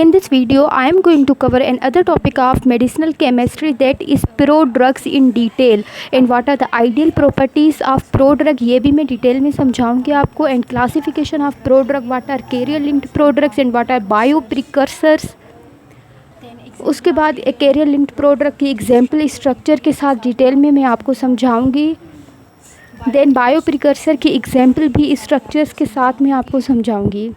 In this video, I am going to cover another topic of medicinal chemistry, that is prodrugs in detail, and what are the ideal properties of prodrug. ये भी मैं detail में समझाऊंगी आपको, and classification of prodrug, what are carrier linked prodrugs and what are bio precursors. उसके बाद एक carrier linked prodrug की एग्जाम्पल स्ट्रक्चर के साथ डिटेल में मैं आपको समझाऊंगी. देन बायो प्रिकर्सर की एग्जाम्पल भी स्ट्रक्चर्स के साथ मैं आपको समझाऊंगी.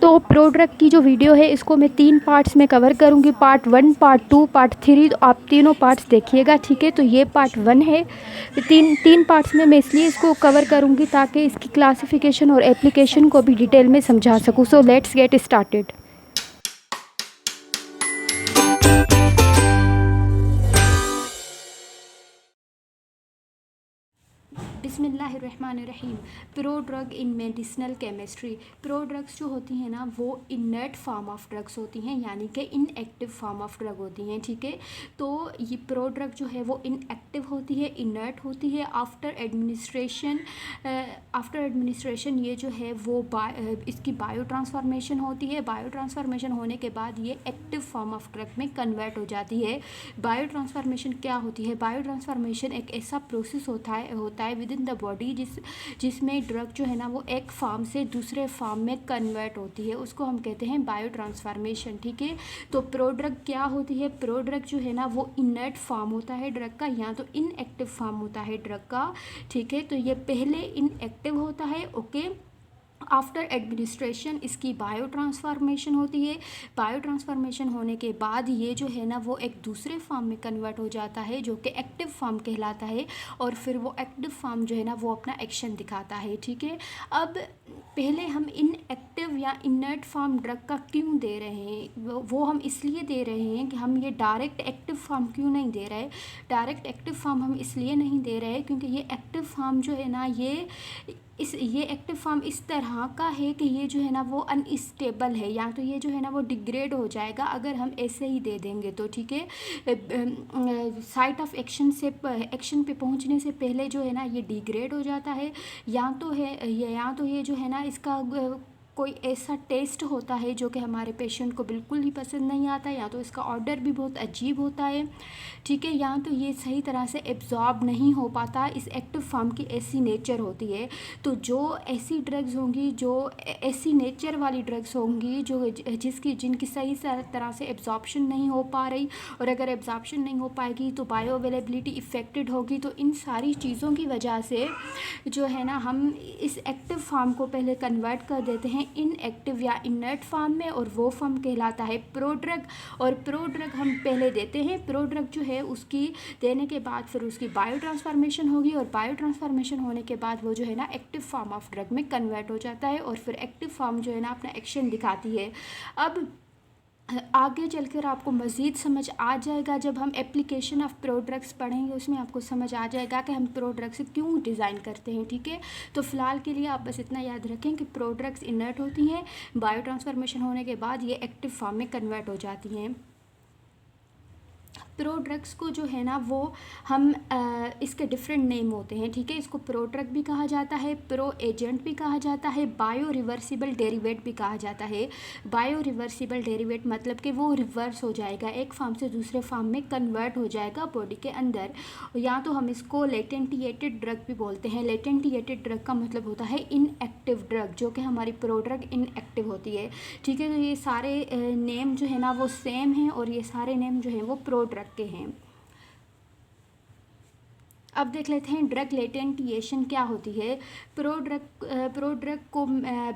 तो प्रोड्रग की जो वीडियो है इसको मैं 3 पार्ट्स में कवर करूँगी, पार्ट 1, पार्ट 2, पार्ट 3. तो आप तीनों पार्ट्स देखिएगा, ठीक है. तो ये पार्ट 1 है. तीन पार्ट्स में मैं इसलिए इसको कवर करूँगी ताकि इसकी क्लासिफिकेशन और एप्लीकेशन को भी डिटेल में समझा सकूँ. So let's get started. बिस्मिल्लाहिर्रहमानिर्रहीम. Prodrug in medicinal chemistry. Prodrugs जो होती हैं ना वो इनर्ट फॉर्म ऑफ ड्रग्स होती हैं, यानी कि इनएक्टिव फॉर्म ऑफ ड्रग होती हैं, ठीक है. तो ये प्रोड्रग जो है वो इनएक्टिव होती है, इनर्ट होती है. आफ्टर एडमिनिस्ट्रेशन ये जो है वो इसकी बायो ट्रांसफॉर्मेशन होती है. बायो ट्रांसफॉर्मेशन होने के बाद ये एक्टिव फॉर्म ऑफ ड्रग में कन्वर्ट हो जाती है. बायो ट्रांसफॉर्मेशन क्या होती है? बायो ट्रांसफॉर्मेशन एक ऐसा प्रोसेस होता है विद इन द बॉडी जिसमें ड्रग जो है ना वो एक फॉर्म से दूसरे फॉर्म में कन्वर्ट होती है. उसको हम कहते हैं बायो ट्रांसफॉर्मेशन, ठीक है. तो प्रोड्रग क्या होती है? प्रोड्रग जो है ना वो इनर्ट फॉर्म होता है ड्रग का, या तो इनएक्टिव फॉर्म होता है ड्रग का, ठीक है. तो ये पहले इनएक्टिव होता है, ओके. आफ्टर एडमिनिस्ट्रेशन इसकी बायो ट्रांसफॉर्मेशन होती है. बायो ट्रांसफॉर्मेशन होने के बाद ये जो है ना वो एक दूसरे फॉर्म में कन्वर्ट हो जाता है जो कि एक्टिव फॉर्म कहलाता है, और फिर वो एक्टिव फॉर्म जो है ना वो अपना एक्शन दिखाता है, ठीक है. अब पहले हम इनएक्टिव या इनर्ट फॉर्म ड्रग का क्यों दे रहे हैं? वो हम इसलिए दे रहे हैं कि हम ये डायरेक्ट एक्टिव फॉर्म क्यों नहीं दे रहे. डायरेक्ट एक्टिव फॉर्म हम इसलिए नहीं दे रहे क्योंकि ये एक्टिव फॉर्म जो है ना ये एक्टिव फॉर्म इस तरह का है कि ये जो है ना वो अनस्टेबल है, या तो ये जो है ना वो डिग्रेड हो जाएगा अगर हम ऐसे ही दे देंगे तो, ठीक है. साइट ऑफ एक्शन पे पहुंचने से पहले जो है ना ये डिग्रेड हो जाता है, या तो ये जो है ना इसका कोई ऐसा टेस्ट होता है जो कि हमारे पेशेंट को बिल्कुल ही पसंद नहीं आता, या तो इसका ऑर्डर भी बहुत अजीब होता है, ठीक है. या तो ये सही तरह से एब्जॉर्ब नहीं हो पाता. इस एक्टिव फॉर्म की ऐसी नेचर होती है. तो जो ऐसी ड्रग्स होंगी, जो ऐसी नेचर वाली ड्रग्स होंगी जिनकी सही तरह से एब्जॉर्प्शन नहीं हो पा रही, और अगर एब्जॉर्प्शन नहीं हो पाएगी तो बायो अवेलेबिलिटी इफ़ेक्टेड होगी. तो इन सारी चीज़ों की वजह से जो है ना हम इस एक्टिव फॉर्म को पहले कन्वर्ट कर देते हैं इनएक्टिव या इनर्ट फॉर्म में, और वो फॉर्म कहलाता है प्रोड्रग. और प्रोड्रग हम पहले देते हैं. प्रोड्रग जो है उसकी देने के बाद फिर उसकी बायो ट्रांसफॉर्मेशन होगी, और बायो ट्रांसफॉर्मेशन होने के बाद वो जो है ना एक्टिव फॉर्म ऑफ ड्रग में कन्वर्ट हो जाता है, और फिर एक्टिव फॉर्म जो है ना अपना एक्शन दिखाती है. अब आगे चलकर आपको मज़ीद समझ आ जाएगा जब हम एप्लीकेशन ऑफ प्रोड्रग्स पढ़ेंगे, उसमें आपको समझ आ जाएगा कि हम प्रोड्रग्स क्यों डिज़ाइन करते हैं, ठीक है. तो फ़िलहाल के लिए आप बस इतना याद रखें कि प्रोड्रग्स इनर्ट होती हैं, बायो ट्रांसफॉर्मेशन होने के बाद ये एक्टिव फॉर्म में कन्वर्ट हो जाती हैं. प्रोड्रग्स को जो है ना वो हम इसके डिफरेंट नेम होते हैं, ठीक है. इसको प्रोड्रग भी कहा जाता है, प्रो एजेंट भी कहा जाता है, बायो रिवर्सिबल डेरिवेट भी कहा जाता है. बायो रिवर्सिबल डेरिवेट मतलब कि वो रिवर्स हो जाएगा, एक फॉर्म से दूसरे फॉर्म में कन्वर्ट हो जाएगा बॉडी के अंदर. या तो हम इसको लेटेंटिएटेड ड्रग भी बोलते हैं. लेटेंटिएटेड ड्रग का मतलब होता है इनएक्टिव ड्रग, जो कि हमारी प्रोड्रग इनएक्टिव होती है, ठीक है. तो ये सारे नेम जो है ना वो सेम हैं, और ये सारे नेम जो हैं वो प्रोड्रग के हैं. अब देख लेते हैं ड्रग लेटेंटिएशन क्या होती है. प्रोड्रग को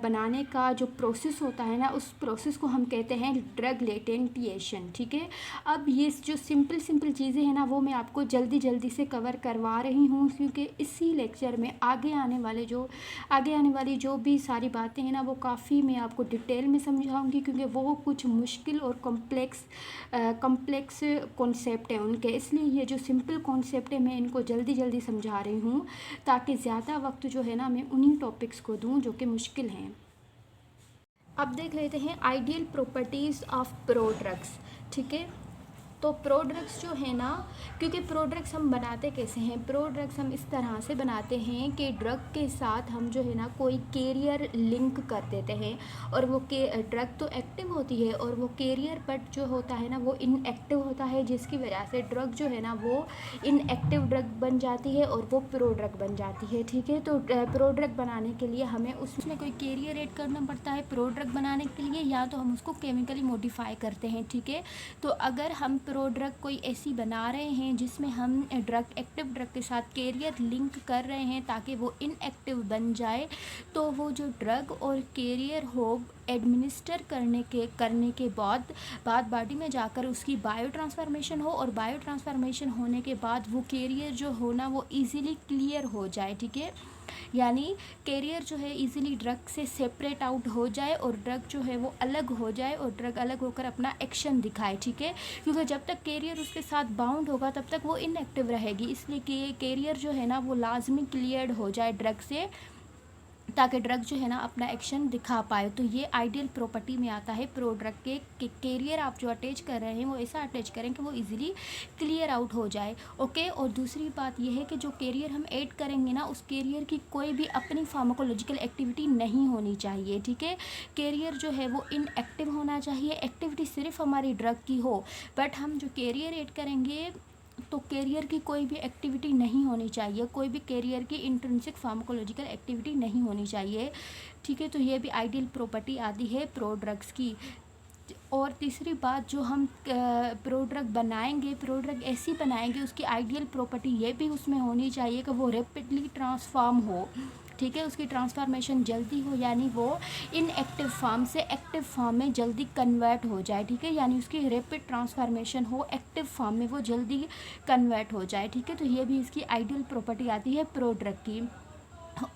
बनाने का जो प्रोसेस होता है ना उस प्रोसेस को हम कहते हैं ड्रग लेटेंटिएशन, ठीक है. अब ये जो सिंपल चीज़ें हैं ना वो मैं आपको जल्दी से कवर करवा रही हूँ, क्योंकि इसी लेक्चर में आगे आने वाली जो भी सारी बातें हैं ना वो काफ़ी मैं आपको डिटेल में समझाऊंगी, क्योंकि वो कुछ मुश्किल और कॉम्प्लेक्स कॉन्सेप्ट हैं उनके. इसलिए ये जो सिंपल कॉन्सेप्ट है मैं इनको जल्दी समझा रही हूँ, ताकि ज़्यादा वक्त जो है ना मैं उन्हीं टॉपिक्स को दूँ जो कि मुश्किल हैं. अब देख लेते हैं आइडियल प्रॉपर्टीज़ ऑफ प्रोड्रग्स, ठीक है. तो प्रोड्रग्स जो है ना, क्योंकि प्रोड्रग्स हम बनाते कैसे हैं, प्रोड्रग्स हम इस तरह से बनाते हैं कि ड्रग के साथ हम जो है ना कोई कैरियर लिंक कर देते हैं, और वो के ड्रग तो एक्टिव होती है और वो कैरियर बट जो होता है ना वो इनएक्टिव होता है, जिसकी वजह से ड्रग जो है ना वो इनएक्टिव ड्रग बन जाती है और वो प्रोड्रग बन जाती है। ठीक है, तो प्रोड्रग बनाने के लिए हमें उसमें कोई कैरियर ऐड करना पड़ता है प्रोड्रग बनाने के लिए, या तो हम उसको केमिकली मॉडिफाई करते हैं। ठीक है, तो अगर हम प्रोड्रग कोई ऐसी बना रहे हैं जिसमें हम ड्रग एक्टिव ड्रग के साथ कैरियर लिंक कर रहे हैं ताकि वो इनएक्टिव बन जाए, तो वो जो ड्रग और कैरियर हो एडमिनिस्टर करने के बाद बॉडी में जाकर उसकी बायो ट्रांसफॉर्मेशन हो, और बायो ट्रांसफॉर्मेशन होने के बाद वो कैरियर जो हो ना वो इजीली क्लियर हो जाए। ठीक है, यानी कैरियर जो है इजीली ड्रग से सेपरेट आउट हो जाए और ड्रग जो है वो अलग हो जाए और ड्रग अलग होकर अपना एक्शन दिखाए। ठीक है, क्योंकि जब तक कैरियर उसके साथ बाउंड होगा तब तक वो इनएक्टिव रहेगी, इसलिए कि कैरियर जो है ना वो लाजमी क्लियर्ड हो जाए ड्रग से, ताकि ड्रग जो है ना अपना एक्शन दिखा पाए। तो ये आइडियल प्रॉपर्टी में आता है प्रोड्रग के कैरियर आप जो अटैच कर रहे हैं वो ऐसा अटैच करें कि वो इजीली क्लियर आउट हो जाए। ओके, और दूसरी बात ये है कि जो कैरियर हम ऐड करेंगे ना उस कैरियर की कोई भी अपनी फार्माकोलॉजिकल एक्टिविटी नहीं होनी चाहिए। ठीक है, कैरियर जो है वो इनएक्टिव होना चाहिए, एक्टिविटी सिर्फ हमारी ड्रग की हो, बट हम जो कैरियर ऐड करेंगे तो कैरियर की कोई भी एक्टिविटी नहीं होनी चाहिए, कोई भी कैरियर की इंट्रिंसिक फार्माकोलॉजिकल एक्टिविटी नहीं होनी चाहिए। ठीक है, तो ये भी आइडियल प्रॉपर्टी आती है प्रोड्रग्स की। और तीसरी बात, जो हम प्रोड्रग बनाएंगे, प्रोड्रग ऐसी बनाएंगे उसकी आइडियल प्रॉपर्टी ये भी उसमें होनी चाहिए कि वो रैपिडली ट्रांसफॉर्म हो। ठीक है, उसकी ट्रांसफॉर्मेशन जल्दी हो, यानी वो इनएक्टिव फॉर्म से एक्टिव फॉर्म में जल्दी कन्वर्ट हो जाए। ठीक है, यानी उसकी रैपिड ट्रांसफॉर्मेशन हो, एक्टिव फॉर्म में वो जल्दी कन्वर्ट हो जाए। ठीक है, तो ये भी इसकी आइडियल प्रॉपर्टी आती है प्रोड्रग की।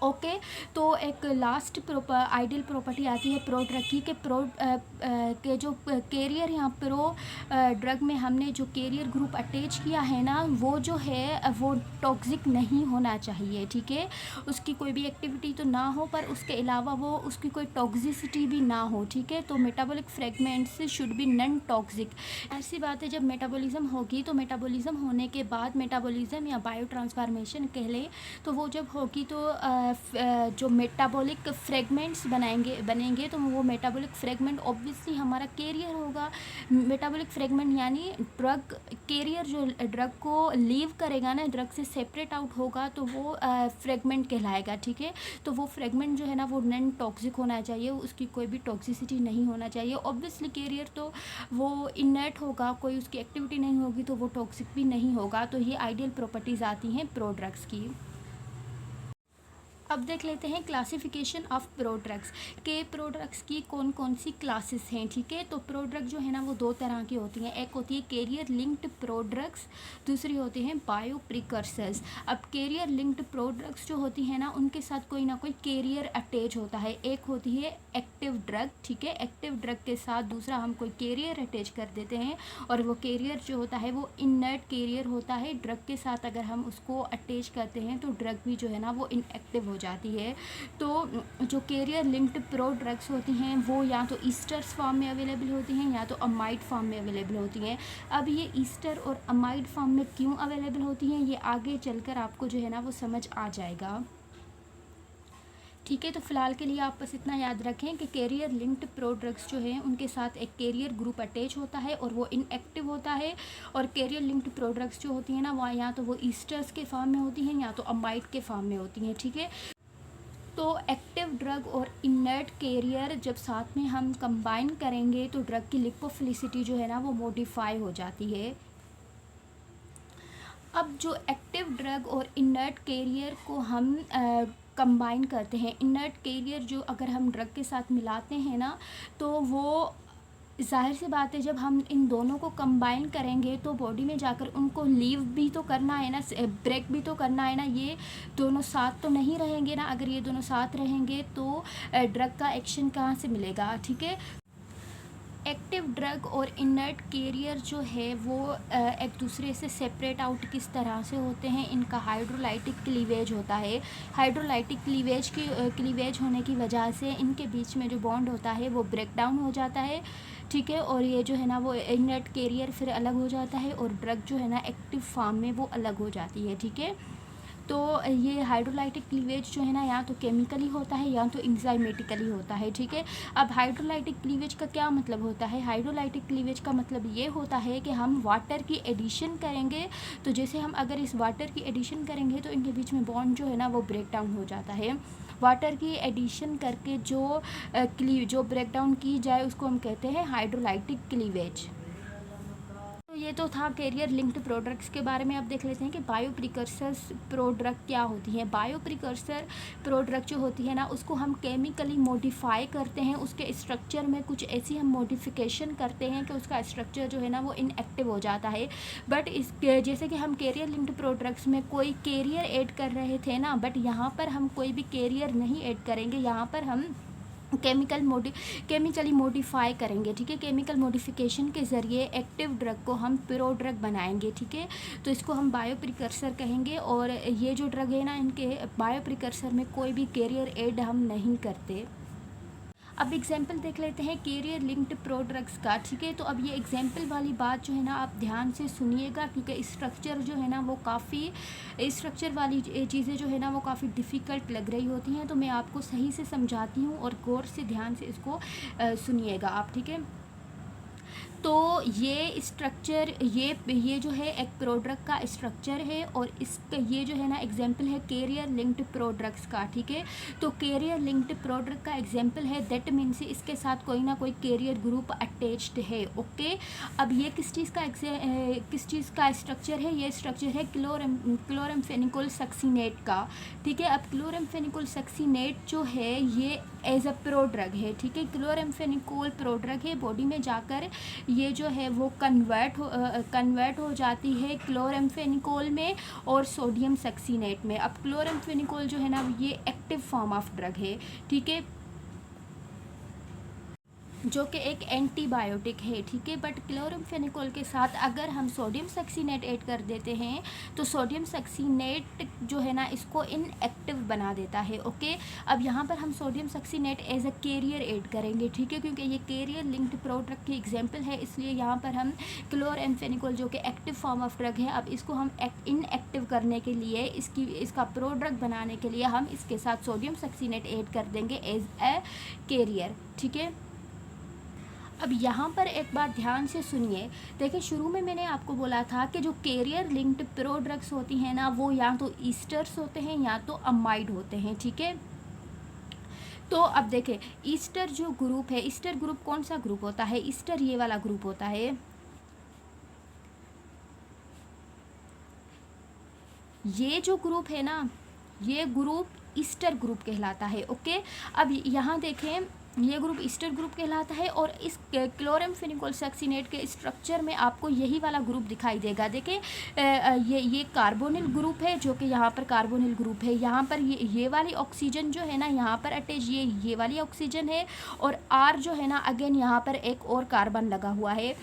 ओके, तो एक लास्ट आइडियल प्रॉपर्टी आती है प्रोड्रग की कि के जो कैरियर यहाँ प्रो ड्रग में हमने जो कैरियर ग्रुप अटैच किया है ना वो जो है वो टॉक्सिक नहीं होना चाहिए। ठीक है, उसकी कोई भी एक्टिविटी तो ना हो पर उसके अलावा वो उसकी कोई टॉक्सिसिटी भी ना हो। ठीक है, तो metabolic fragments should be non toxic. ऐसी बात है, जब मेटाबॉलिज्म होगी तो मेटाबॉलिज्म होने के बाद मेटाबॉलिज्म या बायो ट्रांसफॉर्मेशन कह लें, तो वो जब होगी तो जो मेटाबॉलिक फ्रेगमेंट्स बनेंगे तो वो मेटाबॉलिक फ्रेगमेंट ऑब्वियसली हमारा कैरियर होगा। मेटाबॉलिक फ्रेगमेंट यानी ड्रग कैरियर जो ड्रग को लीव करेगा ना, ड्रग से सेपरेट आउट होगा तो वो फ्रेगमेंट कहलाएगा। ठीक है, तो वो फ्रेगमेंट जो है ना वो नॉन टॉक्सिक होना चाहिए, उसकी कोई भी टॉक्सिसिटी नहीं होना चाहिए। ऑब्वियसली कैरियर तो वो इनर्ट होगा, कोई उसकी एक्टिविटी नहीं होगी तो वो टॉक्सिक भी नहीं होगा। तो ये आइडियल प्रॉपर्टीज़ आती हैं प्रोड्रग्स की। अब देख लेते हैं क्लासिफिकेशन ऑफ प्रोड्रग्स के प्रोड्रग्स की कौन कौन सी क्लासेस हैं। ठीक है, तो प्रोड्रग जो है ना वो दो तरह की होती हैं, एक होती है कैरियर लिंक्ड प्रोड्रग्स, दूसरी होती हैं बायो प्रिकर्सर्स। अब कैरियर लिंक्ड प्रोड्रग्स जो होती हैं ना उनके साथ कोई ना कोई कैरियर अटैच होता है। एक होती है एक्टिव ड्रग, ठीक है, एक्टिव ड्रग के साथ दूसरा हम कोई कैरियर अटैच कर देते हैं और वो कैरियर जो होता है वो इनर्ट कैरियर होता है। ड्रग के साथ अगर हम उसको अटैच करते हैं तो ड्रग भी जो है ना वो इनएक्टिव हो जाती है। तो जो कैरियर लिंक्ड प्रोड्रग्स होती हैं वो या तो ईस्टर्स फॉर्म में अवेलेबल होती हैं या तो अमाइड फॉर्म में अवेलेबल होती हैं। अब ये ईस्टर और अमाइड फॉर्म में क्यों अवेलेबल होती हैं ये आगे चलकर आपको जो है ना वो समझ आ जाएगा। ठीक है, तो फिलहाल के लिए आप बस इतना याद रखें कि कैरियर लिंक्ड प्रोड्रग्स जो हैं उनके साथ एक कैरियर ग्रुप अटैच होता है और वो इनएक्टिव होता है, और कैरियर लिंक्ड प्रोड्रग्स जो होती हैं ना वो या तो वो ईस्टर्स के फॉर्म में होती हैं या तो अमाइड के फॉर्म में होती हैं। ठीक है, तो एक्टिव ड्रग और इनर्ट कैरियर जब साथ में हम कंबाइन करेंगे तो ड्रग की लिपोफिलिसिटी जो है ना वो मॉडिफाई हो जाती है। अब जो एक्टिव ड्रग और इनर्ट कैरियर को हम कंबाइन करते हैं, इनर्ट कैरियर जो अगर हम ड्रग के साथ मिलाते हैं ना तो वो ज़ाहिर सी बात है जब हम इन दोनों को कंबाइन करेंगे तो बॉडी में जाकर उनको लीव भी तो करना है ना, ब्रेक भी तो करना है ना। ये दोनों साथ तो नहीं रहेंगे ना, अगर ये दोनों साथ रहेंगे तो ड्रग का एक्शन कहाँ से मिलेगा। ठीक है, एक्टिव ड्रग और इनर्ट कैरियर जो है वो एक दूसरे से सेपरेट आउट किस तरह से होते हैं, इनका हाइड्रोलाइटिक क्लीवेज होता है। हाइड्रोलाइटिक क्लीवेज होने की वजह से इनके बीच में जो बॉन्ड होता है वो ब्रेक डाउन हो जाता है। ठीक है। और ये जो है ना वो इनर्ट कैरियर फिर अलग हो जाता है और ड्रग जो है ना एक्टिव फॉर्म में वो अलग हो जाती है, ठीक है। तो ये हाइड्रोलाइटिक क्लीवेज जो है ना या तो केमिकली होता है या तो इंजाइमेटिकली होता है, ठीक है। अब हाइड्रोलाइटिक क्लीवेज का क्या मतलब होता है? हाइड्रोलाइटिक क्लीवेज का मतलब ये होता है कि हम वाटर की एडिशन करेंगे, तो जैसे हम अगर इस वाटर की एडिशन करेंगे तो इनके बीच में बॉन्ड जो है ना वो ब्रेक डाउन हो जाता है। वाटर की एडिशन करके जो ब्रेक डाउन की जाए उसको हम कहते हैं हाइड्रोलाइटिक क्लीवेज। तो ये तो था कैरियर लिंक्ड प्रोडक्ट्स के बारे में। अब देख लेते हैं कि बायो प्रिकर्सर्स प्रोडक्ट क्या होती है। बायो प्रिकर्सर प्रोडक्ट जो होती है ना उसको हम केमिकली मॉडिफाई करते हैं, उसके स्ट्रक्चर में कुछ ऐसी हम मॉडिफिकेशन करते हैं कि उसका स्ट्रक्चर जो है ना वो इनएक्टिव हो जाता है। बट इस जैसे कि हम कैरियर लिंक्ड प्रोडक्ट्स में कोई कैरियर ऐड कर रहे थे ना, बट यहाँ पर हम कोई भी कैरियर नहीं ऐड करेंगे, यहाँ पर हम केमिकली मॉडिफाई करेंगे, ठीक है। केमिकल मॉडिफिकेशन के ज़रिए एक्टिव ड्रग को हम प्रो ड्रग बनाएंगे, ठीक है। तो इसको हम बायो प्रिकर्सर कहेंगे। और ये जो ड्रग है ना इनके बायो प्रिकर्सर में कोई भी कैरियर ऐड हम नहीं करते। अब एग्जाम्पल देख लेते हैं कैरियर लिंक्ड प्रोडक्ट्स का, ठीक है। तो अब ये एग्जाम्पल वाली बात जो है ना आप ध्यान से सुनिएगा, क्योंकि स्ट्रक्चर जो है ना वो काफ़ी स्ट्रक्चर वाली चीज़ें जो है ना वो काफ़ी डिफ़िकल्ट लग रही होती हैं, तो मैं आपको सही से समझाती हूँ और गौर से ध्यान से इसको सुनिएगा आप, ठीक है। तो ये स्ट्रक्चर ये जो है एक प्रोडक्ट का स्ट्रक्चर है और इसका ये जो है ना एग्जांपल है कैरियर लिंक्ड प्रोडक्ट्स का, ठीक है। तो कैरियर लिंक्ड प्रोडक्ट का एग्जांपल है, दैट मीन्स इसके साथ कोई ना कोई कैरियर ग्रुप अटैच्ड है, ओके। अब ये किस चीज़ का स्ट्रक्चर है? ये स्ट्रक्चर है क्लोरम्फेनिकोल सक्सीनेट का, ठीक है। अब क्लोरम्फेनिकोल सक्सीनेट जो है ये एज अ प्रोड्रग है, ठीक है। क्लोरम्फेनिकोल प्रोड्रग है, बॉडी में जाकर ये जो है वो कन्वर्ट हो जाती है क्लोरम्फेनिकोल में और सोडियम सक्सीनेट में। अब क्लोरम्फेनिकोल जो है ना ये एक्टिव फॉर्म ऑफ ड्रग है, ठीक है, जो कि एक एंटीबायोटिक है, ठीक है। बट क्लोरम्फेनिकोल के साथ अगर हम सोडियम सक्सीनेट ऐड कर देते हैं तो सोडियम सक्सीनेट जो है ना इसको इनएक्टिव बना देता है, ओके। अब यहाँ पर हम sodium succinate as a carrier add करेंगे, ठीक है, क्योंकि ये कैरियर लिंक्ड प्रोडक्ट की एग्जांपल है, इसलिए यहाँ पर हम क्लोरम्फेनिकोल जो कि एक्टिव फॉर्म ऑफ ड्रग है, अब इसको हम इनएक्टिव करने के लिए इसका प्रोडक्ट बनाने के लिए हम इसके साथ सोडियम सक्सीनेट ऐड कर देंगे एज ए कैरियर, ठीक है। अब यहाँ पर एक बात ध्यान से सुनिए, देखिए शुरू में मैंने आपको बोला था कि जो कैरियर लिंक्ड प्रोडक्ट्स होती हैं ना वो या तो ईस्टर्स होते हैं या तो अमाइड होते हैं, ठीक है। तो अब देखें ईस्टर जो ग्रुप है, ईस्टर ग्रुप कौन सा ग्रुप होता है? ईस्टर ये वाला ग्रुप होता है, ये जो ग्रुप है ना ये ग्रुप ईस्टर ग्रुप कहलाता है, ओके। अब यहाँ देखें ये ग्रुप ईस्टर ग्रुप कहलाता है और इस क्लोरम्फेनिकोल सक्सीनेट के स्ट्रक्चर में आपको यही वाला ग्रुप दिखाई देगा। देखें ये कार्बोनिल ग्रुप है, जो कि यहाँ पर कार्बोनिल ग्रुप है, यहाँ पर ये वाली ऑक्सीजन जो है ना यहाँ पर अटैच ये वाली ऑक्सीजन है और आर जो है ना अगेन यहाँ पर एक और कार्बन लगा हुआ है,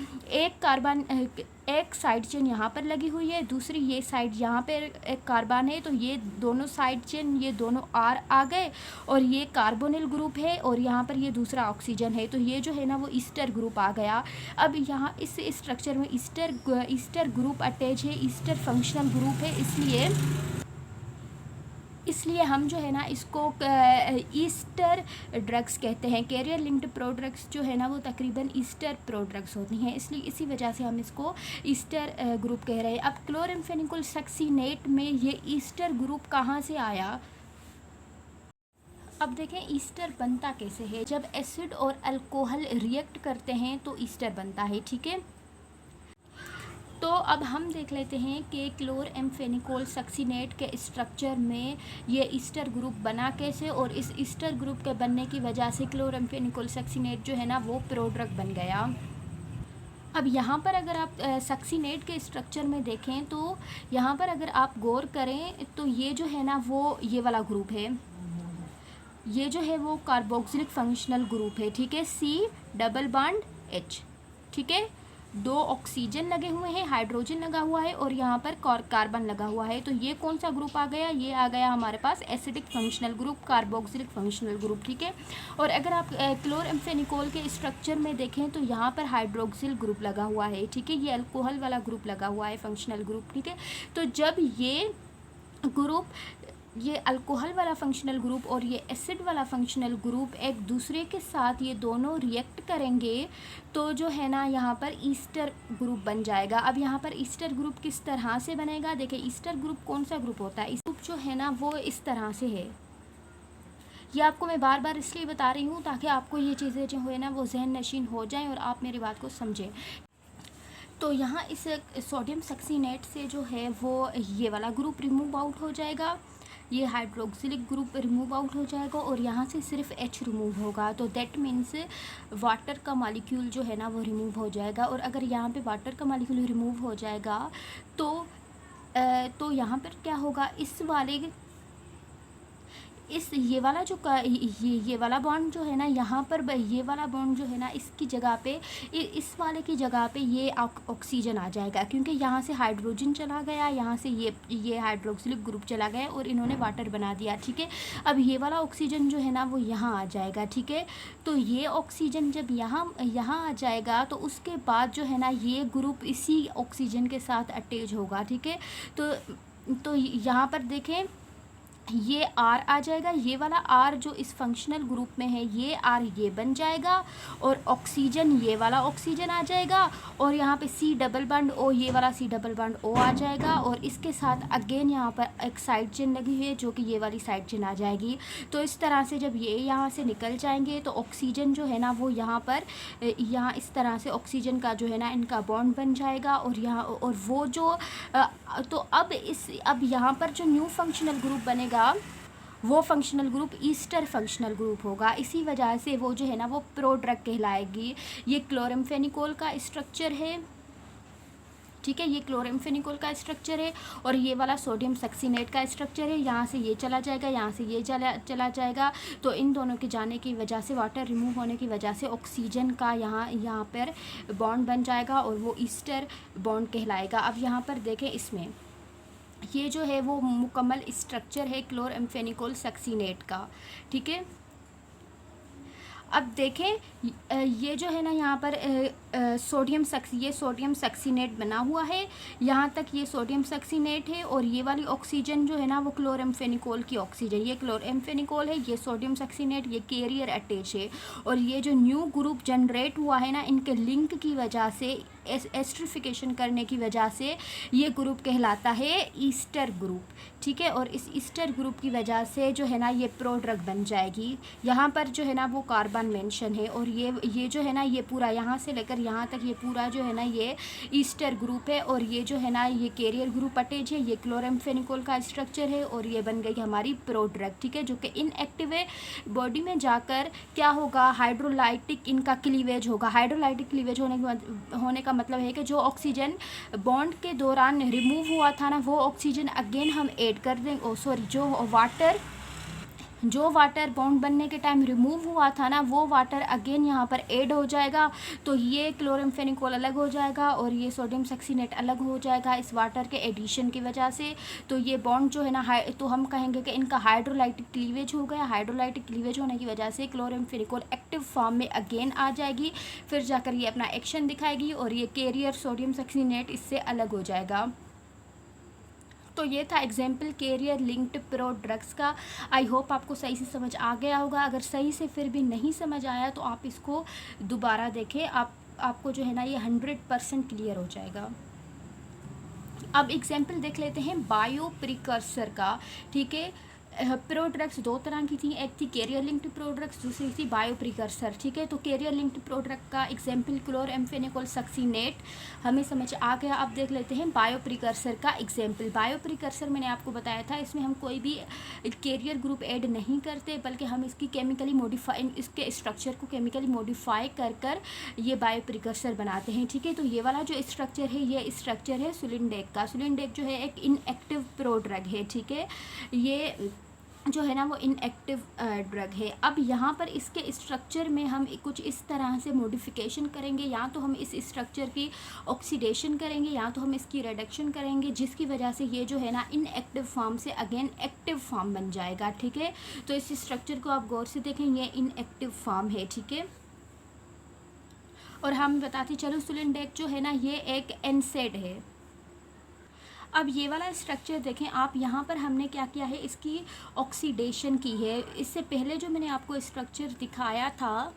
एक साइड चेन यहाँ पर लगी हुई है, दूसरी ये साइड यहाँ पर एक कार्बन है, तो ये दोनों साइड चेन ये दोनों आर आ गए और ये कार्बोनिल ग्रुप है और यहाँ पर ये दूसरा ऑक्सीजन है, तो ये जो है ना वो ईस्टर ग्रुप आ गया। अब यहाँ इस स्ट्रक्चर में ईस्टर ग्रुप अटैच है, ईस्टर फंक्शनल ग्रुप है, इसलिए हम जो है ना इसको ईस्टर ड्रग्स कहते हैं। कैरियर लिंक्ड प्रोडक्ट्स जो है ना वो तकरीबन ईस्टर प्रोडक्ट्स होती हैं, इसलिए इसी वजह से हम इसको ईस्टर ग्रुप कह रहे हैं। अब क्लोरम्फेनिकोल सक्सीनेट में ये ईस्टर ग्रुप कहाँ से आया? अब देखें ईस्टर बनता कैसे है, जब एसिड और अल्कोहल रिएक्ट करते हैं तो ईस्टर बनता है, ठीक है। तो अब हम देख लेते हैं कि क्लोरम्फेनिकोल सक्सीनेट के स्ट्रक्चर में ये ईस्टर ग्रुप बना कैसे और इस ईस्टर ग्रुप के बनने की वजह से क्लोरम्फेनिकोल सक्सीनेट जो है ना वो प्रोडक्ट बन गया। अब यहाँ पर अगर आप सक्सीनेट के स्ट्रक्चर में देखें तो यहाँ पर अगर आप गौर करें तो ये जो है ना वो ये वाला ग्रुप है, ये जो है वो कार्बोक्सिलिक फंक्शनल ग्रुप है, ठीक है, C डबल बॉन्ड H, ठीक है। 2 ऑक्सीजन लगे हुए हैं, हाइड्रोजन लगा हुआ है और यहाँ पर कार्बन लगा हुआ है। तो ये कौन सा ग्रुप आ गया, ये आ गया हमारे पास acidic functional group, carboxylic functional group, ठीक है। और अगर आप क्लोरम्फेनिकोल के स्ट्रक्चर में देखें तो यहाँ पर हाइड्रोक्सिल ग्रुप लगा हुआ है, ठीक है, ये अल्कोहल वाला ग्रुप लगा हुआ है, फंक्शनल ग्रुप, ठीक है। तो जब ये ग्रुप, ये अल्कोहल वाला फंक्शनल ग्रुप और ये एसिड वाला फंक्शनल ग्रुप एक दूसरे के साथ ये दोनों रिएक्ट करेंगे तो जो है ना यहाँ पर ईस्टर ग्रुप बन जाएगा। अब यहाँ पर ईस्टर ग्रुप किस तरह से बनेगा, देखिए ईस्टर ग्रुप कौन सा ग्रुप होता है, इस ग्रुप जो है ना वो इस तरह से है। ये आपको मैं बार बार इसलिए बता रही हूँ ताकि आपको ये चीज़ें जो है ना वो जहन नशीन हो जाएं और आप मेरी बात को समझें। तो यहाँ इस सोडियम सक्सीनेट से जो है वो ये वाला ग्रुप रिमूव आउट हो जाएगा, ये हाइड्रोक्सिलिक ग्रुप रिमूव आउट हो जाएगा और यहाँ से सिर्फ H रिमूव होगा। तो दैट मीन्स वाटर का मॉलिक्यूल जो है ना वो रिमूव हो जाएगा। और अगर यहाँ पे वाटर का मॉलिक्यूल रिमूव हो जाएगा तो यहाँ पर क्या होगा, ये वाला जो ये वाला बॉन्ड जो है ना यहाँ पर, ये वाला बॉन्ड जो है ना इसकी जगह पे, इस वाले की जगह पे ये ऑक्सीजन आ जाएगा, क्योंकि यहाँ से हाइड्रोजन चला गया, यहाँ से ये हाइड्रोक्सिलिक ग्रुप चला गया और इन्होंने वाटर बना दिया, ठीक है। अब ये वाला ऑक्सीजन जो है ना वो यहाँ आ जाएगा, ठीक है। तो ये ऑक्सीजन जब यहाँ आ जाएगा तो उसके बाद जो है ना ये ग्रुप इसी ऑक्सीजन के साथ अटैच होगा, ठीक है। तो यहाँ पर देखें ये R आ जाएगा, ये वाला R जो इस फंक्शनल ग्रुप में है ये R ये बन जाएगा और ऑक्सीजन, ये वाला ऑक्सीजन आ जाएगा और यहाँ पे C डबल बॉन्ड O, ये वाला C डबल बॉन्ड O आ जाएगा और इसके साथ अगेन यहाँ पर एक साइड चेन लगी हुई है जो कि ये वाली साइड चेन आ जाएगी। तो इस तरह से जब ये यहाँ से निकल जाएंगे तो ऑक्सीजन जो है ना वो यहाँ पर, यहाँ इस तरह से ऑक्सीजन का जो है ना इनका बॉन्ड बन जाएगा और यहाँ और वो जो तो अब यहाँ पर जो न्यू फंक्शनल ग्रुप बनेगा वो functional group Easter functional group होगा। इसी वजह से वो जो है ना वो प्रोड्रग कहलाएगी। ये क्लोरम्फेनिकोल का स्ट्रक्चर है, ठीक है, ये क्लोरम्फेनिकोल का स्ट्रक्चर है और ये वाला सोडियम सक्सीनेट का स्ट्रक्चर है। यहाँ से ये चला जाएगा, यहाँ से ये चला जाएगा। तो इन दोनों के जाने की वजह से, वाटर रिमूव होने की वजह से ऑक्सीजन का यहाँ पर बॉन्ड बन जाएगा और वो ईस्टर बॉन्ड कहलाएगा। अब यहाँ पर देखें, इसमें ये जो है वो मुकम्मल स्ट्रक्चर है क्लोरम्फेनिकोल सक्सीनेट का, ठीक है। अब देखें ये जो है ना यहाँ पर ये सोडियम सक्सीनेट बना हुआ है, यहाँ तक ये सोडियम सक्सीनेट है और ये वाली ऑक्सीजन जो है ना वो क्लोरम्फेनिकोल की ऑक्सीजन, ये क्लोरम्फेनिकोल है, ये सोडियम सक्सीनेट, ये कैरियर अटैच है। और ये जो न्यू ग्रुप जनरेट हुआ है ना इनके लिंक की वजह से, एस्ट्रिफिकेशन करने की वजह से ये ग्रुप कहलाता है ईस्टर ग्रुप, ठीक है। और इस ईस्टर ग्रुप की वजह से जो है ना ये प्रोड्रग बन जाएगी। यहाँ पर जो है ना वो कार्बन मेंशन है और ये जो है ना ये पूरा यहाँ से लेकर यहाँ तक ये पूरा जो है ना ये ईस्टर ग्रुप है और ये जो है ना ये कैरियर ग्रुप अटैच है, ये क्लोरम्फेनिकोल का स्ट्रक्चर है और ये बन गई हमारी प्रोड्रग, ठीक है, जो कि इनएक्टिव है। बॉडी में जाकर क्या होगा, हाइड्रोलाइटिक इनका क्लीवेज होगा। हाइड्रोलाइटिक क्लीवेज होने का मतलब है कि जो ऑक्सीजन बॉन्ड के दौरान रिमूव हुआ था ना वो ऑक्सीजन अगेन हम ऐड कर दें, जो वाटर बॉन्ड बनने के टाइम रिमूव हुआ था ना वो वाटर अगेन यहाँ पर ऐड हो जाएगा। तो ये क्लोरम्फेनिकोल अलग हो जाएगा और ये सोडियम सक्सीनेट अलग हो जाएगा इस वाटर के एडिशन की वजह से। तो ये बॉन्ड जो है ना तो हम कहेंगे कि इनका हाइड्रोलाइटिक क्लीवेज हो गया। हाइड्रोलाइटिक क्लीवेज होने की वजह से क्लोरम्फेनिकोल एक्टिव फॉर्म में अगेन आ जाएगी, फिर जाकर ये अपना एक्शन दिखाएगी और ये कैरियर सोडियम सक्सीनेट इससे अलग हो जाएगा। तो ये था एग्जाम्पल कैरियर लिंक्ड प्रोड्रग्स का। आई होप आपको सही से समझ आ गया होगा। अगर सही से फिर भी नहीं समझ आया तो आप इसको दोबारा देखें, आपको जो है ना ये 100% क्लियर हो जाएगा। अब एग्जाम्पल देख लेते हैं बायो प्रिकर्सर का, ठीक है। प्रोड्रग्स दो तरह की थी, एक थी कैरियर लिंक्ड प्रोड्रग्स, दूसरी थी बायो प्रिकर्सर, ठीक है। तो कैरियर लिंक्ड प्रोडक्ट का एग्जाम्पल क्लोरम्फेनिकोल सक्सीनेट हमें समझ आ गया। अब देख लेते हैं बायो प्रिकर्सर का एग्जाम्पल। बायो प्रिकर्सर मैंने आपको बताया था इसमें हम कोई भी कैरियर ग्रुप ऐड नहीं करते, बल्कि हम इसके स्ट्रक्चर को केमिकली मॉडिफाई कर ये बायो प्रिकर्सर बनाते हैं, ठीक है। तो ये वाला जो स्ट्रक्चर है ये स्ट्रक्चर है सुलिंडेक का। सुलिंडेक जो है एक इनएक्टिव प्रोड्रग है, ठीक है। ये जो है ना वो इनएक्टिव ड्रग है। अब यहाँ पर इसके स्ट्रक्चर में हम कुछ इस तरह से मॉडिफिकेशन करेंगे, या तो हम इस स्ट्रक्चर की ऑक्सीडेशन करेंगे या तो हम इसकी रिडक्शन करेंगे, जिसकी वजह से ये जो है ना इनएक्टिव फॉर्म से अगेन एक्टिव फॉर्म बन जाएगा। ठीक है, तो इस स्ट्रक्चर को आप गौर से देखें, ये इनएक्टिव फॉर्म है। ठीक है, और हम बताते चलो सुलिनडेक जो है ना ये एक एनसेड है। अब ये वाला स्ट्रक्चर देखें आप, यहाँ पर हमने क्या किया है, इसकी ऑक्सीडेशन की है। इससे पहले जो मैंने आपको स्ट्रक्चर दिखाया था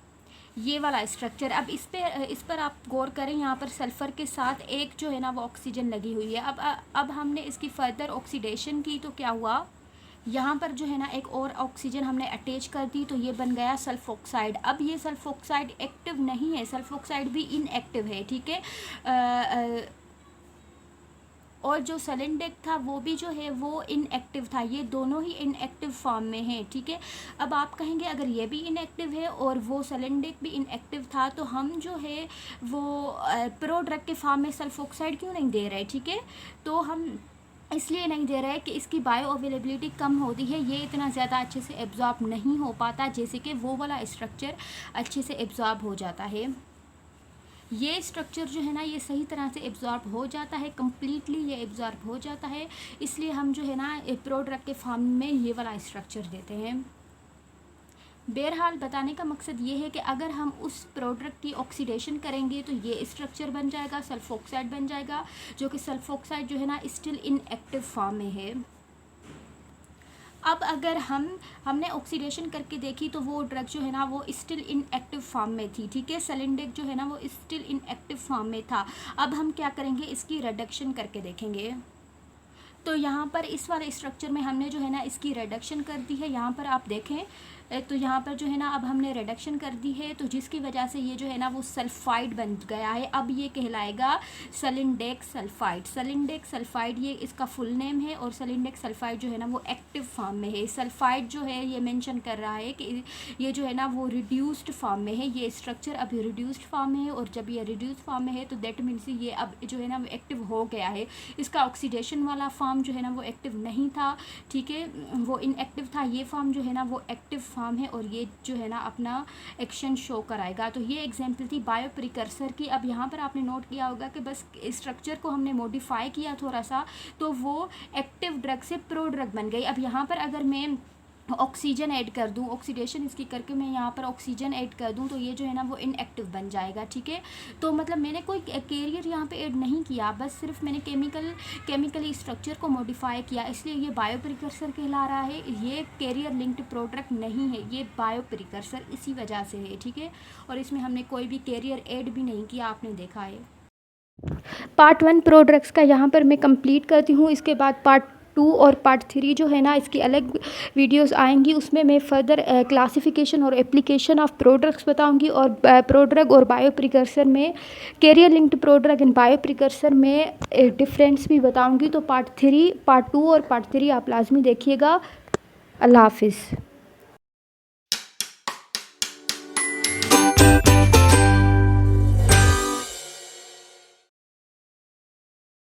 ये वाला स्ट्रक्चर, अब इस पर आप गौर करें, यहाँ पर सल्फ़र के साथ एक जो है ना वो ऑक्सीजन लगी हुई है। अब हमने इसकी फर्दर ऑक्सीडेशन की तो क्या हुआ, यहाँ पर जो है ना एक और ऑक्सीजन हमने अटैच कर दी तो ये बन गया सल्फोक्साइड। अब ये सल्फोक्साइड एक्टिव नहीं है, सल्फोक्साइड भी इनएक्टिव है। ठीक है, और जो सलिनडेक था वो भी जो है वो इनएक्टिव था, ये दोनों ही इनएक्टिव फॉर्म में हैं। ठीक है, अब आप कहेंगे अगर ये भी इनएक्टिव है और वो सलिनडेक भी इनएक्टिव था तो हम जो है वो प्रोड्रग के फॉर्म में सल्फोक्साइड क्यों नहीं दे रहे। ठीक है, तो हम इसलिए नहीं दे रहे कि इसकी बायो अवेलेबिलिटी कम होती है, ये इतना ज़्यादा अच्छे से एब्जॉर्ब नहीं हो पाता जैसे कि वो वाला स्ट्रक्चर अच्छे से एब्जॉर्ब हो जाता है। ये स्ट्रक्चर जो है ना ये सही तरह से एब्जॉर्ब हो जाता है, कम्प्लीटली ये एब्जॉर्ब हो जाता है, इसलिए हम जो है ना प्रोड्रग के फॉर्म में ये वाला स्ट्रक्चर देते हैं। बहरहाल बताने का मकसद ये है कि अगर हम उस प्रोडक्ट की ऑक्सीडेशन करेंगे तो ये स्ट्रक्चर बन जाएगा, सल्फोक्साइड बन जाएगा, जो कि सल्फोक्साइड जो है ना स्टिल इनएक्टिव फॉर्म में है। अब अगर हमने ऑक्सीडेशन करके देखी तो वो ड्रग जो है ना वो स्टिल इनएक्टिव फॉर्म में थी। ठीक है, सलिनडेक जो है ना वो स्टिल इनएक्टिव फॉर्म में था। अब हम क्या करेंगे, इसकी रिडक्शन करके देखेंगे। तो यहाँ पर इस वाले स्ट्रक्चर में हमने जो है ना इसकी रिडक्शन कर दी है। यहाँ पर आप देखें तो यहाँ पर जो है ना अब हमने रिडक्शन कर दी है, तो जिसकी वजह से ये जो है ना वो सल्फाइड बन गया है। अब ये कहलाएगा सलिनडेक सल्फाइड। सलिनडेक सल्फाइड ये इसका फुल नेम है, और सलिनडेक सल्फाइड जो है ना वो एक्टिव फॉर्म में है। सल्फाइड जो है ये मेंशन कर रहा है कि ये जो है ना वो रिड्यूस्ड फॉर्म में है, ये स्ट्रक्चर अभी रिड्यूस्ड फॉर्म में है, और जब ये रिड्यूस्ड फॉर्म में है तो दैट मीन्स ये अब जो है ना वो एक्टिव हो गया है। इसका ऑक्सीडेशन वाला फॉर्म जो है ना वो एक्टिव नहीं था। ठीक है, वो इनएक्टिव था। ये फॉर्म जो है ना वो एक्टिव फॉर्म है, और ये जो है ना अपना एक्शन शो कराएगा। तो ये एग्जांपल थी बायो प्रिकर्सर की। अब यहाँ पर आपने नोट किया होगा कि बस स्ट्रक्चर को हमने मॉडिफाई किया थोड़ा सा, तो वो एक्टिव ड्रग से प्रो ड्रग बन गई। अब यहाँ पर अगर मैं ऑक्सीजन ऐड कर दूं, ऑक्सीडेशन इसकी करके मैं यहाँ पर ऑक्सीजन ऐड कर दूं, तो ये जो है ना वो इनएक्टिव बन जाएगा। ठीक है, तो मतलब मैंने कोई कैरियर यहाँ पे ऐड नहीं किया, बस सिर्फ मैंने केमिकली स्ट्रक्चर को मॉडिफाई किया, इसलिए ये बायो प्रिकर्सर कहला रहा है। ये कैरियर लिंक्ड प्रोडक्ट नहीं है, ये बायो प्रिकर्सर इसी वजह से है। ठीक है, और इसमें हमने कोई भी कैरियर ऐड भी नहीं किया, आपने देखा है। पार्ट 1 प्रोडक्ट्स का यहाँ पर मैं कंप्लीट करती हूँ। इसके बाद पार्ट 2 और पार्ट 3 जो है ना इसकी अलग वीडियोस आएंगी, उसमें मैं फर्दर क्लासिफिकेशन और एप्लीकेशन ऑफ प्रोडक्ट्स बताऊंगी, और प्रोड्रग और बायो प्रिकर्सर में carrier linked prodrug and bio precursor में डिफरेंस भी बताऊंगी। तो पार्ट 2 और पार्ट 3 आप लाजमी देखिएगा। अल्लाह हाफिज़।